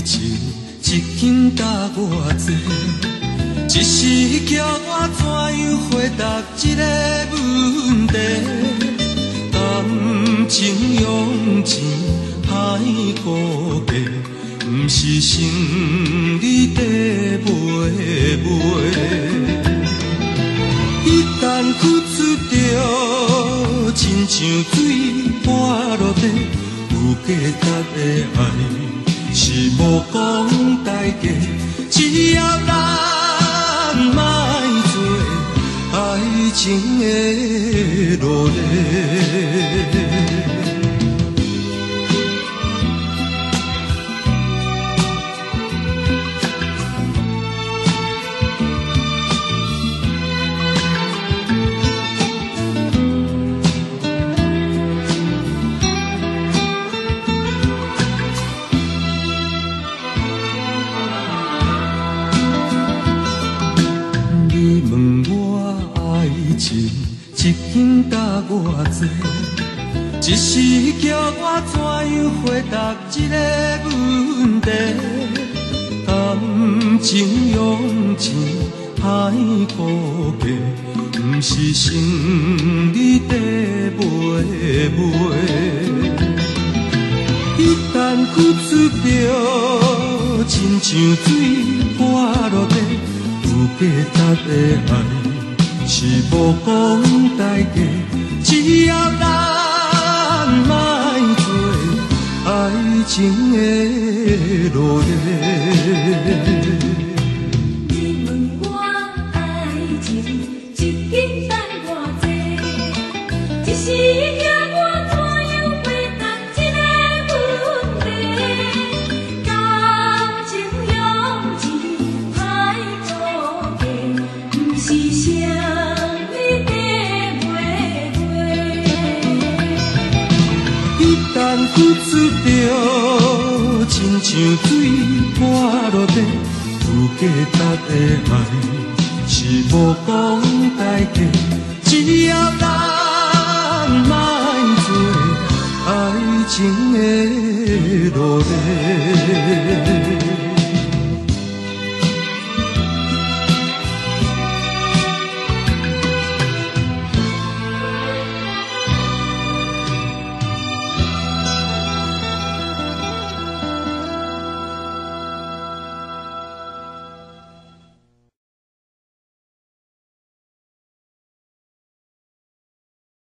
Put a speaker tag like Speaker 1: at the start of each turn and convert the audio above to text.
Speaker 1: 情一斤搭偌济，一时叫我怎样回答这个问题？感情用钱歹估价，不是生理地卖。一旦付出着，亲像水泼落地，有价值的爱是无讲代价，只要咱莫做爱情的奴隶。你问我爱情一斤搭偌济，一时叫我怎样回答这个问题？感情用钱歹估价，不是生理地卖。一旦付出着，亲像水泼落地。有价值的爱是无讲代价，只要咱莫做爱情的奴隶。
Speaker 2: 你问我爱情一斤重偌济，一时叫我怎样回答这个问题？感情用钱歹估价，不是生理地卖。
Speaker 1: 一旦付出着，亲像水泼落地，有价值的爱是无讲代价，只要咱莫做爱情的奴隶。